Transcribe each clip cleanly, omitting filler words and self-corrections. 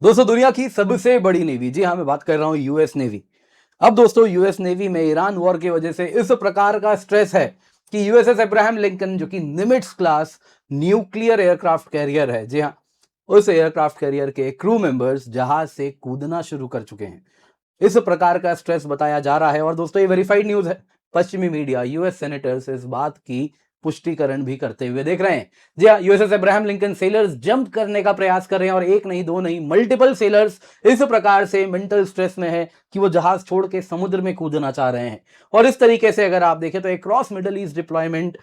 दोस्तों दुनिया की सबसे बड़ी नेवी, जी हाँ मैं बात कर रहा हूं यूएस नेवी। अब दोस्तों यूएस नेवी में ईरान वॉर की वजह से इस प्रकार का स्ट्रेस है कि यूएसएस अब्राहम लिंकन जो कि Nimitz class nuclear aircraft carrier है, जी हाँ उस एयरक्राफ्ट कैरियर के क्रू मेंबर्स जहाज से कूदना शुरू कर चुके हैं। इस प्रकार का स्ट्रेस बताया जा रहा है और दोस्तों ये वेरीफाइड न्यूज है। पश्चिमी मीडिया यूएस सेनेटर्स इस बात की पुष्टिकरण भी करते हुए देख रहे हैं। जी हाँ, USS Abraham Lincoln sellers jump करने का प्रयास कर रहे हैं और एक नहीं दो नहीं मल्टीपल सेलर्स इस प्रकार से मेंटल स्ट्रेस में है कि वो जहाज छोड़ के समुद्र में कूदना चाह रहे हैं। और इस तरीके से अगर आप देखें तो एक क्रॉस मिडल ईस्ट डिप्लॉयमेंट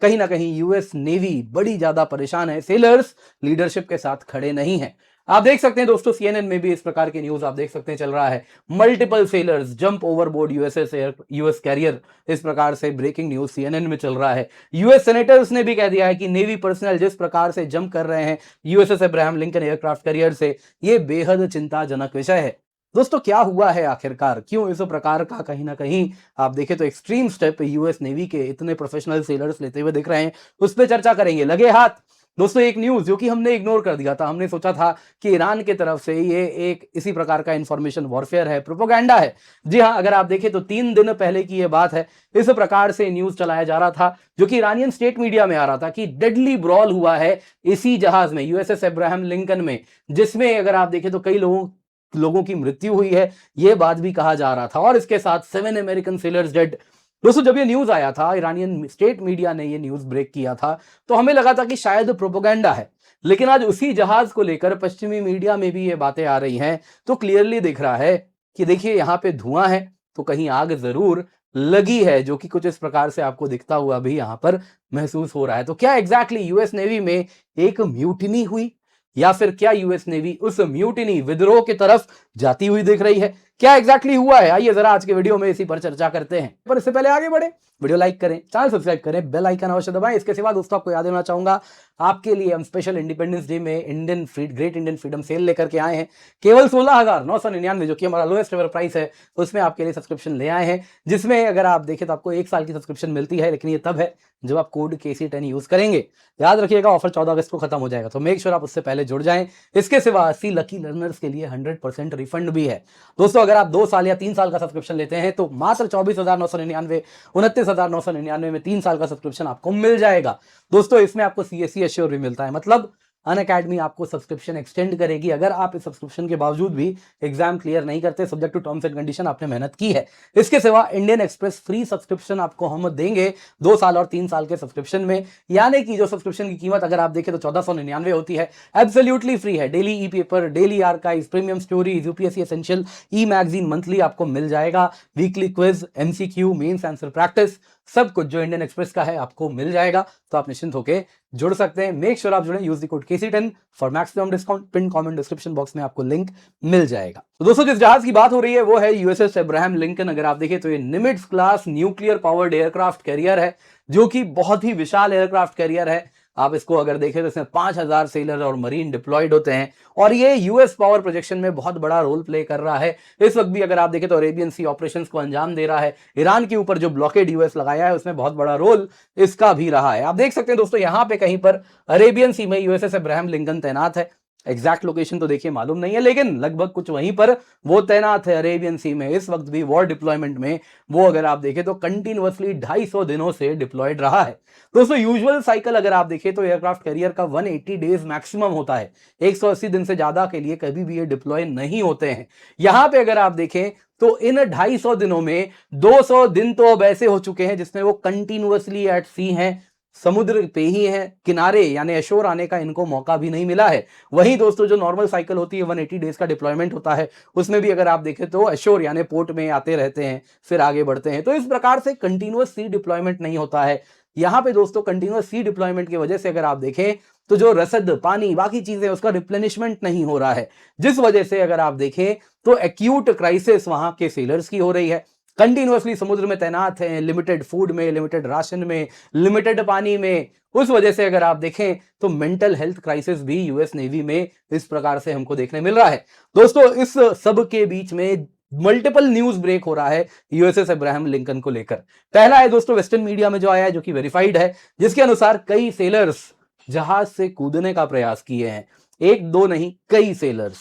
कहीं ना कहीं यूएस नेवी बड़ी ज्यादा परेशान है, सेलर्स लीडरशिप के साथ खड़े नहीं है। आप देख सकते हैं दोस्तों सीएनएन में भी इस प्रकार की न्यूज आप देख सकते हैं चल रहा है। Multiple sellers jump overboard US carrier, इस प्रकार से ब्रेकिंग न्यूज सीएनएन में चल रहा है। यूएस सेनेटर्स ने भी कह दिया है कि नेवी पर्सनल जिस प्रकार से जंप कर रहे हैं USS Abraham Lincoln aircraft carrier से, ये बेहद चिंताजनक विषय है। दोस्तों क्या हुआ है आखिरकार, क्यों इस प्रकार का कहीं ना कहीं आप देखें तो एक्सट्रीम स्टेप यूएस नेवी के इतने प्रोफेशनल सेलर्स लेते हुए दिख रहे हैं, उस पर चर्चा करेंगे। लगे हाथ दोस्तों एक न्यूज जो कि हमने इग्नोर कर दिया था, हमने सोचा था कि ईरान की तरफ से ये एक इसी प्रकार का इंफॉर्मेशन वॉरफेयर है, प्रोपोगंडा है। जी हाँ, अगर आप देखें तो 3 दिन पहले की ये बात है, इस प्रकार से न्यूज चलाया जा रहा था जो कि ईरानियन स्टेट मीडिया में आ रहा था कि डेडली ब्रॉल हुआ है इसी जहाज में यूएसएस अब्राहम लिंकन में, जिसमें अगर आप देखें तो कई लोगों की मृत्यु हुई है, यह बात भी कहा जा रहा था। और इसके साथ 7 अमेरिकन सेलर्स डेड। दोस्तों जब ये न्यूज आया था, ईरानियन स्टेट मीडिया ने ये न्यूज ब्रेक किया था, तो हमें लगा था कि शायद प्रोपोगंडा है। लेकिन आज उसी जहाज को लेकर पश्चिमी मीडिया में भी ये बातें आ रही हैं, तो क्लियरली दिख रहा है कि देखिए यहां पे धुआं है तो कहीं आग जरूर लगी है, जो कि कुछ इस प्रकार से आपको दिखता हुआ भी यहां पर महसूस हो रहा है। तो क्या एग्जैक्टली यूएस नेवी में एक म्यूटिनी हुई, या फिर क्या यूएस नेवी उस म्यूटिनी विद्रोह की तरफ जाती हुई दिख रही है? क्या एग्जैक्टली हुआ है, आइए जरा आज के वीडियो में इसी पर चर्चा करते हैं। पर इससे पहले आगे बढ़े, वीडियो लाइक करें, चैनल सब्सक्राइब करें, बेल आइकन अवश्य दबाएं। इसके सिवा दोस्तों आपको याद देना चाहूंगा, आपके लिए हम स्पेशल इंडिपेंडेंस डे में ग्रेट इंडियन फ्रीडम सेल लेकर के आए हैं। केवल 16,999 जो कि हमारा लोएस्ट एवर प्राइस है, उसमें आपके लिए सब्सक्रिप्शन ले आए हैं, जिसमें अगर आप देखें तो आपको 1 साल की सब्सक्रिप्शन मिलती है। लेकिन ये तब है जब आप कोड KC10 यूज करेंगे। याद रखिएगा ऑफर 14 अगस्त को खत्म हो जाएगा, तो मेक श्योर आप उससे पहले जुड़ जाएं। इसके सिवा 80 लकी लर्नर्स के लिए 100% रिफंड भी है। दोस्तों अगर आप 2 साल या 3 साल का सब्सक्रिप्शन लेते हैं तो मात्र 24,999 29,999 में 3 साल का सब्सक्रिप्शन आपको मिल जाएगा। दोस्तों इसमें आपको CSE एश्योर भी मिलता है, मतलब अनअकैडमी आपको सब्सक्रिप्शन एक्सटेंड करेगी अगर आप इस सब्सक्रिप्शन के बावजूद भी एग्जाम क्लियर नहीं करते, subject to terms and condition, आपने मेहनत की है। इसके सिवा इंडियन एक्सप्रेस फ्री सब्सक्रिप्शन आपको हम देंगे 2 साल और 3 साल के सब्सक्रिप्शन में, यानी कि जो सब्सक्रिप्शन की कीमत अगर आप देखें तो 1499 होती है, एब्सोल्युटली फ्री है। Daily e paper, daily archive, premium stories, UPSC essential e magazine monthly आपको मिल जाएगा, weekly quiz, MCQ, mains answer practice, सब कुछ जो इंडियन एक्सप्रेस का है आपको मिल जाएगा। तो आप निश्चिंत होकर जुड़ सकते हैं। मेक श्योर आप जुड़े, use the code KC10 for maximum discount. Pin comment description box में आपको लिंक मिल जाएगा। तो दोस्तों जिस जहाज की बात हो रही है वो है यूएसएस अब्राहम लिंकन। अगर आप देखें तो ये Nimitz class nuclear powered aircraft carrier है, जो कि बहुत ही विशाल एयरक्राफ्ट कैरियर है। आप इसको अगर देखें तो इसमें 5,000 सेलर और मरीन डिप्लॉयड होते हैं, और ये यूएस पावर प्रोजेक्शन में बहुत बड़ा रोल प्ले कर रहा है। इस वक्त भी अगर आप देखें तो अरेबियन सी ऑपरेशंस को अंजाम दे रहा है। ईरान के ऊपर जो ब्लॉकेड यूएस लगाया है उसमें बहुत बड़ा रोल इसका भी रहा है। आप देख सकते हैं दोस्तों यहां पे कहीं पर अरेबियन सी में यूएसएस अब्राहम लिंकन तैनात है। एग्जैक्ट लोकेशन तो देखिए मालूम नहीं है, लेकिन लगभग कुछ वहीं पर वो तैनात है अरेबियन सी में। इस वक्त भी वॉर डिप्लॉयमेंट में वो अगर आप देखें तो कंटिन्यूअसली 250 दिनों से डिप्लॉयड रहा है। दोस्तों यूजुअल साइकिल अगर आप देखें तो एयरक्राफ्ट कैरियर का 180 डेज मैक्सिमम होता है, 180 दिन से ज्यादा के लिए कभी भी ये डिप्लॉय नहीं होते हैं। यहां पे अगर आप देखें तो इन 250 दिनों में 200 दिन तो अब ऐसे हो चुके हैं जिसमें वो कंटिन्यूअसली एट सी हैं, समुद्र पे ही है, किनारे यानी एशोर आने का इनको मौका भी नहीं मिला है। वहीं दोस्तों जो नॉर्मल साइकिल होती है 180 डेज का डिप्लॉयमेंट होता है, उसमें भी अगर आप देखें तो एशोर यानी पोर्ट में आते रहते हैं, फिर आगे बढ़ते हैं। तो इस प्रकार से कंटिन्यूअस सी डिप्लॉयमेंट नहीं होता है। यहां पे दोस्तों कंटिन्यूअस सी डिप्लॉयमेंट की वजह से अगर आप देखें तो जो रसद, पानी, बाकी चीजें उसका रिप्लेनिशमेंट नहीं हो रहा है, जिस वजह से अगर आप देखें तो एक्यूट क्राइसिस वहां के सेलर्स की हो रही है। कंटिन्यूअसली समुद्र में तैनात हैं, लिमिटेड फूड में, लिमिटेड राशन में, लिमिटेड पानी में। उस वजह से अगर आप देखें तो मेंटल हेल्थ क्राइसिस भी यूएस नेवी में इस प्रकार से हमको देखने मिल रहा है। दोस्तों इस सब के बीच में मल्टीपल न्यूज ब्रेक हो रहा है यूएसएस अब्राहम लिंकन को लेकर। पहला है दोस्तों वेस्टर्न मीडिया में जो आया है, जो कि वेरीफाइड है, जिसके अनुसार कई सेलर्स जहाज से कूदने का प्रयास किए हैं। एक दो नहीं, कई सेलर्स।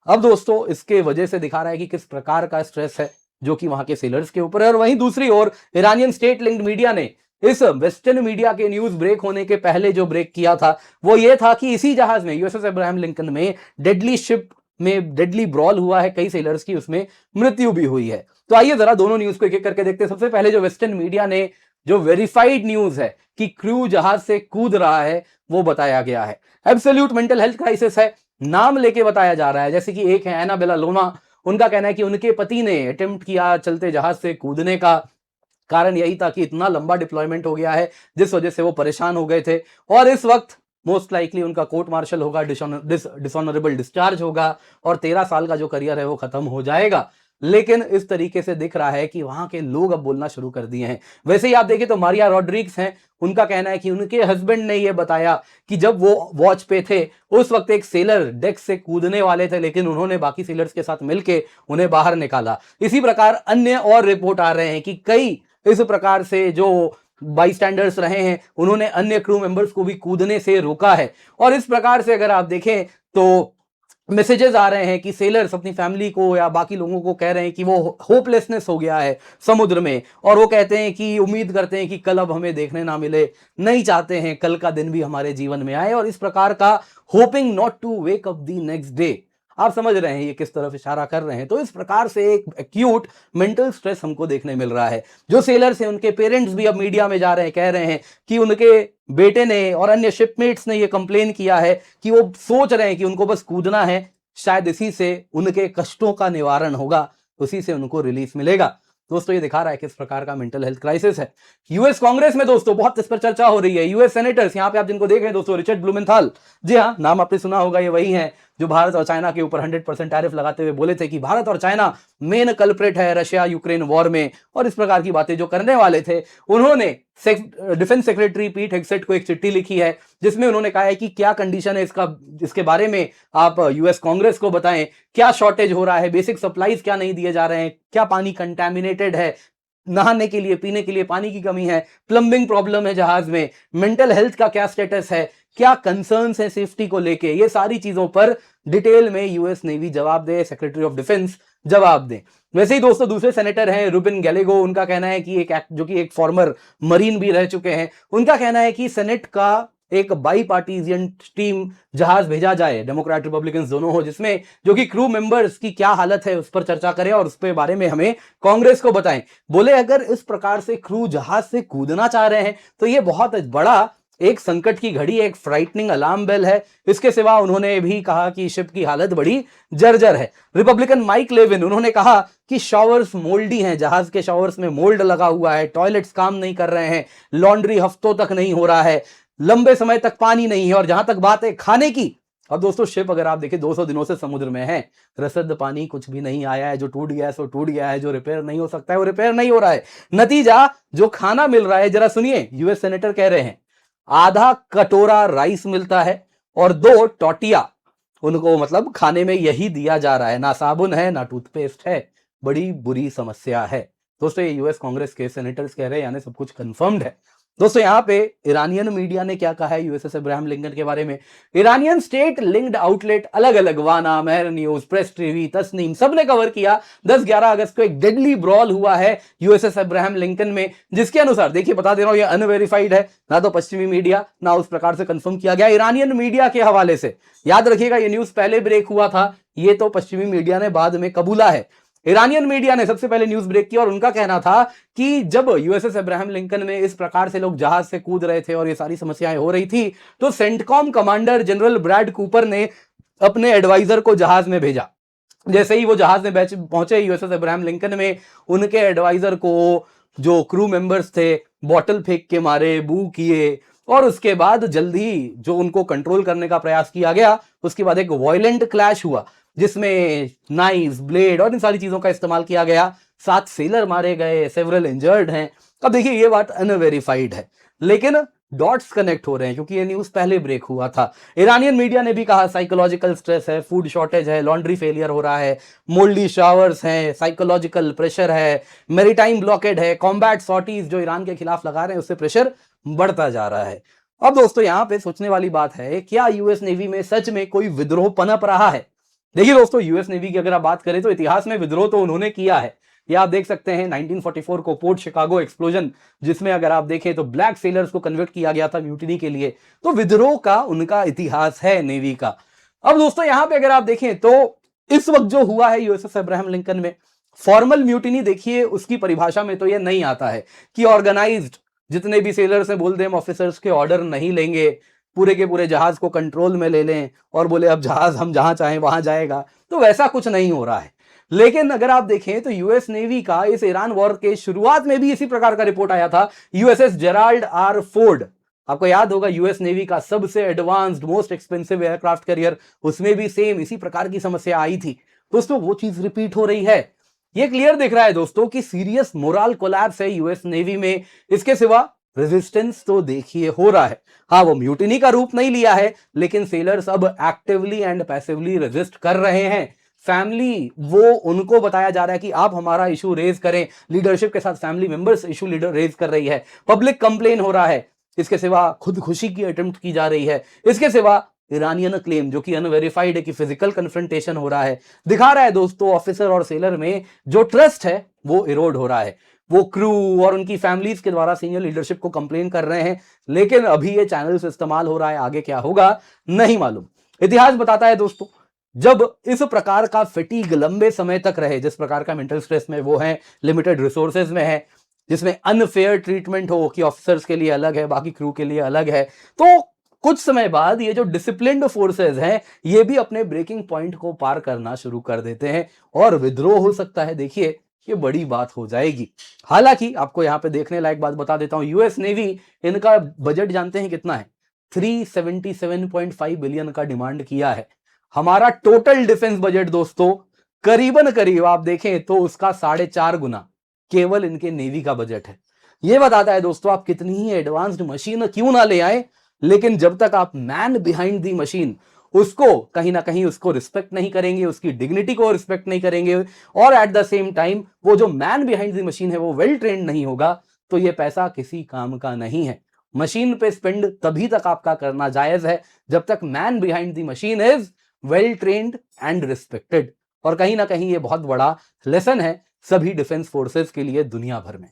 अब दोस्तों इसके वजह से दिखा रहा है कि किस प्रकार का स्ट्रेस है जो कि वहां के सेलर्स के ऊपर है। और वहीं दूसरी ओर ईरानियन स्टेट लिंक्ड मीडिया ने इस वेस्टर्न मीडिया के न्यूज ब्रेक होने के पहले जो ब्रेक किया था वो ये था कि इसी जहाज में यूएसएस अब्राहम लिंकन में डेडली शिप में डेडली ब्रॉल हुआ है, कई सेलर्स की उसमें मृत्यु भी हुई है। तो आइए जरा दोनों न्यूज को एक एक करके देखते हैं। सबसे पहले जो वेस्टर्न मीडिया ने जो वेरीफाइड न्यूज है कि क्रू जहाज से कूद रहा है वो बताया गया है। एब्सोल्यूट मेंटल हेल्थ क्राइसिस है, नाम लेके बताया जा रहा है। जैसे कि एक है एनाबेला लोना, उनका कहना है कि उनके पति ने अटेम्प्ट किया चलते जहाज से कूदने का, कारण यही था कि इतना लंबा डिप्लॉयमेंट हो गया है जिस वजह से वो परेशान हो गए थे और इस वक्त मोस्ट लाइकली उनका कोर्ट मार्शल होगा, डिसऑनरेबल डिस्चार्ज होगा और 13 साल का जो करियर है वो खत्म हो जाएगा। लेकिन इस तरीके से दिख रहा है कि वहां के लोग अब बोलना शुरू कर दिए हैं। वैसे ही आप देखें तो मारिया रॉड्रिग्स हैं, उनका कहना है कि उनके हस्बैंड ने यह बताया कि जब वो वॉच पे थे उस वक्त एक सेलर डेक से कूदने वाले थे लेकिन उन्होंने बाकी सेलर्स के साथ मिलकर उन्हें बाहर निकाला। इसी प्रकार अन्य और रिपोर्ट आ रहे हैं कि कई इस प्रकार से जो बाई स्टैंडर्स रहे हैं उन्होंने अन्य क्रू मेंबर्स को भी कूदने से रोका है। और इस प्रकार से अगर आप देखें तो मैसेजेस आ रहे हैं कि सेलर्स अपनी फैमिली को या बाकी लोगों को कह रहे हैं कि वो होपलेसनेस हो गया है समुद्र में और वो कहते हैं कि उम्मीद करते हैं कि कल अब हमें देखने ना मिले, नहीं चाहते हैं कल का दिन भी हमारे जीवन में आए और इस प्रकार का hoping not to wake up the next day. आप समझ रहे हैं ये किस तरफ इशारा कर रहे हैं। तो इस प्रकार से एक एक्यूट मेंटल स्ट्रेस हमको देखने मिल रहा है। जो सेलर्स हैं उनके पेरेंट्स भी अब मीडिया में जा रहे हैं, कह रहे हैं कि उनके बेटे ने और अन्य शिपमेट्स ने ये कंप्लेन किया है कि वो सोच रहे हैं कि उनको बस कूदना है, शायद इसी से उनके कष्टों का निवारण होगा, उसी से उनको रिलीफ मिलेगा। दोस्तों ये दिखा रहा है किस प्रकार का मेंटल हेल्थ क्राइसिस है। यूएस कांग्रेस में दोस्तों बहुत इस पर चर्चा हो रही है। यूएस सेनेटर्स, यहां पे आप जिनको देख रहे हैं दोस्तों, रिचर्ड ब्लूमेंथाल, जी हाँ नाम आपने सुना होगा, ये वही हैं जो भारत और चाइना के ऊपर 100% टैरिफ लगाते हुए बोले थे कि भारत और चाइना मेन कल्प्रिट है रशिया यूक्रेन वॉर में, और इस प्रकार की बातें जो करने वाले थे। उन्होंने डिफेंस सेक्रेटरी पीट हेगसेट को एक चिट्ठी लिखी है जिसमें उन्होंने कहा है कि क्या कंडीशन है इसके बारे में आप यूएस कांग्रेस को बताएं, क्या शॉर्टेज हो रहा है, बेसिक सप्लाईज क्या नहीं दिए जा रहे हैं, क्या पानी कंटेमिनेटेड है, नहाने के लिए पीने के लिए पानी की कमी है, प्लम्बिंग प्रॉब्लम है जहाज में, मेंटल हेल्थ का क्या स्टेटस है, क्या कंसर्न्स है सेफ्टी को लेके, ये सारी चीजों पर डिटेल में यूएस नेवी जवाब दे, सेक्रेटरी ऑफ डिफेंस जवाब दे। वैसे ही दोस्तों दूसरे सेनेटर हैं रुबिन गैलेगो, उनका कहना है कि जो कि एक फॉर्मर मरीन भी रह चुके हैं, उनका कहना है कि सेनेट का एक बाई पार्टीजियन टीम जहाज भेजा जाए, डेमोक्रेट रिपब्लिकन दोनों हो, जिसमें जो कि क्रू मेंबर्स की क्या हालत है उस पर चर्चा करें और उस पर बारे में हमें कांग्रेस को बताएं। बोले अगर इस प्रकार से क्रू जहाज से कूदना चाह रहे हैं तो ये बहुत बड़ा एक संकट की घड़ी, एक फ्राइटनिंग अलार्म बेल है। इसके सिवा उन्होंने भी कहा कि शिप की हालत बड़ी जर्जर है। रिपब्लिकन माइक लेविन, उन्होंने कहा कि शॉवर्स मोल्डी हैं, जहाज के शॉवर्स में मोल्ड लगा हुआ है, टॉयलेट्स काम नहीं कर रहे हैं, लॉन्ड्री हफ्तों तक नहीं हो रहा है, लंबे समय तक पानी नहीं है, और जहां तक बात है खाने की, अब दोस्तों शिप अगर आप देखें 200 दिनों से समुद्र में है, रसद पानी कुछ भी नहीं आया है, जो टूट गया है सो टूट गया है, जो रिपेयर नहीं हो सकता है वो रिपेयर नहीं हो रहा है। नतीजा जो खाना मिल रहा है, जरा सुनिए, यूएस सेनेटर कह रहे हैं आधा कटोरा राइस मिलता है और 2 टोटिया, उनको मतलब खाने में यही दिया जा रहा है, ना साबुन है ना टूथपेस्ट है, बड़ी बुरी समस्या है। दोस्तों ये यूएस कांग्रेस के सेनेटर्स कह रहे हैं, यानी सब कुछ कंफर्म्ड है। दोस्तों यहां पे ईरानियन मीडिया ने क्या कहा है यूएसएस अब्राहम लिंकन के बारे में। ईरानियन स्टेट लिंक्ड आउटलेट अलग अलग, वाना, मेहर न्यूज, प्रेस टीवी, तस्नीम, सबने कवर किया 10-11 अगस्त को एक डेडली ब्रॉल हुआ है यूएसएस अब्राहम लिंकन में, जिसके अनुसार देखिए बता दे रहा हूं ये अनवेरिफाइड है, ना तो पश्चिमी मीडिया ना उस प्रकार से कंफर्म किया गया, ईरानियन मीडिया के हवाले से। याद रखिएगा ये न्यूज पहले ब्रेक हुआ था, ये तो पश्चिमी मीडिया ने बाद में कबूला है। ईरानियन मीडिया ने सबसे पहले न्यूज ब्रेक किया और उनका कहना था कि जब यूएसएस अब्राहम लिंकन में इस प्रकार से लोग जहाज से कूद रहे थे और ये सारी समस्याएं हो रही थी, तो CENTCOM commander general Brad Cooper ने अपने एडवाइजर को जहाज में भेजा। जैसे ही वो जहाज में पहुंचे यूएसएस अब्राहम लिंकन में, उनके एडवाइजर को जो क्रू मेंबर्स थे बॉटल फेंक के मारे, बू किए, और उसके बाद जल्दी जो उनको कंट्रोल करने का प्रयास किया गया, उसके बाद एक वायलेंट क्लैश हुआ जिसमें नाइफ, ब्लेड और इन सारी चीजों का इस्तेमाल किया गया। 7 सेलर मारे गए, सेवरल इंजर्ड हैं। अब देखिए ये बात अनवेरिफाइड है, लेकिन डॉट्स कनेक्ट हो रहे हैं क्योंकि ये न्यूज पहले ब्रेक हुआ था। ईरानियन मीडिया ने भी कहा साइकोलॉजिकल स्ट्रेस है, फूड शॉर्टेज है, लॉन्ड्री फेलियर हो रहा है, मोल्डी शावर्स हैं, साइकोलॉजिकल प्रेशर है, मैरीटाइम ब्लॉकेड है, कॉम्बैट सॉर्टीज जो ईरान के खिलाफ लगा रहे हैं उससे प्रेशर बढ़ता जा रहा है। अब दोस्तों यहां पे सोचने वाली बात है, क्या यूएस नेवी में सच में कोई विद्रोह पनप रहा है? देखिए दोस्तों, यूएस नेवी की अगर आप बात करें तो इतिहास में विद्रोह तो उन्होंने किया है। ये आप देख सकते हैं 1944 को पोर्ट शिकागो एक्सप्लोजन, जिसमें अगर आप देखें तो ब्लैक सेलर्स को कन्वर्ट किया गया था म्यूटिनी के लिए। तो विद्रोह का उनका इतिहास है नेवी का। अब दोस्तों यहां पे अगर आप देखें तो इस वक्त जो हुआ है यूएसएस अब्राहम लिंकन में, फॉर्मल म्यूटिनी देखिए उसकी परिभाषा में तो यह नहीं आता है कि ऑर्गेनाइज्ड जितने भी सेलर्स हैं बोल दें ऑफिसर्स के ऑर्डर नहीं लेंगे, पूरे के पूरे जहाज को कंट्रोल में ले लें और बोले अब जहाज हम जहां चाहें वहां जाएगा। तो वैसा कुछ नहीं हो रहा है। लेकिन अगर आप देखें तो यूएस नेवी का इस ईरान वॉर के शुरुआत में भी इसी प्रकार का रिपोर्ट आया था। यूएसएस जेराल्ड आर फोर्ड, आपको याद होगा यूएस नेवी का सबसे advanced most expensive aircraft carrier, उसमें भी सेम इसी प्रकार की समस्या आई थी। दोस्तों वो चीज रिपीट हो रही है। ये क्लियर दिख रहा है दोस्तों कि सीरियस मोरल कोलैप्स है यूएस नेवी में। इसके सिवा रेजिस्टेंस तो देखिए हो रहा है। हाँ, वो म्यूटिनी का रूप नहीं लिया है, लेकिन सेलर्स अब एक्टिवली एंड पैसिवली रेजिस्ट कर रहे हैं। फैमिली, वो उनको बताया जा रहा है कि आप हमारा इशू रेज करें। लीडरशिप के साथ family members issue leader raise कर रही है। पब्लिक कंप्लेन हो रहा है। इसके सिवा खुदकुशी की अटेम्प्ट की जा रही है। इसके सिवा ईरानियन क्लेम जो कि अनवेरिफाइड है कि फिजिकल कन्फ्रंटेशन हो रहा है, दिखा रहा है दोस्तों ऑफिसर और सेलर में जो ट्रस्ट है वो इरोड हो रहा है। वो क्रू और उनकी फैमिलीज के द्वारा सीनियर लीडरशिप को कंप्लेन कर रहे हैं, लेकिन अभी ये चैनल्स इस्तेमाल हो रहा है। आगे क्या होगा नहीं मालूम। इतिहास बताता है दोस्तों, जब इस प्रकार का फटीग लंबे समय तक रहे, जिस प्रकार का मेंटल स्ट्रेस में वो है, लिमिटेड रिसोर्सेज में है, जिसमें अनफेयर ट्रीटमेंट हो कि ऑफिसर्स के लिए अलग है बाकी क्रू के लिए अलग है, तो कुछ समय बाद ये जो डिसिप्लिन्ड फोर्सेस हैं ये भी अपने ब्रेकिंग पॉइंट को पार करना शुरू कर देते हैं और विद्रोह हो सकता है। देखिए ये बड़ी बात हो जाएगी। हालांकि आपको यहां पे देखने लायक बात बता देता हूं, यूएस नेवी, इनका बजट जानते हैं कितना है? 377.5 बिलियन का डिमांड किया है। हमारा टोटल डिफेंस बजट दोस्तों करीबन करीब आप देखें तो उसका 4.5 गुना केवल इनके नेवी का बजट है। यह बताता है दोस्तों आप कितनी ही एडवांस्ड मशीन क्यों ना ले आए, लेकिन जब तक आप मैन बिहाइंड दी मशीन उसको कहीं ना कहीं उसको रिस्पेक्ट नहीं करेंगे, उसकी डिग्निटी को रिस्पेक्ट नहीं करेंगे, और एट द सेम टाइम वो जो मैन बिहाइंड दी मशीन है वो वेल ट्रेंड नहीं होगा, तो ये पैसा किसी काम का नहीं है। मशीन पे स्पेंड तभी तक आपका करना जायज है जब तक man behind the machine is well trained and respected. और कहीं ना कहीं ये बहुत बड़ा लेसन है सभी डिफेंस फोर्सेस के लिए दुनिया भर में।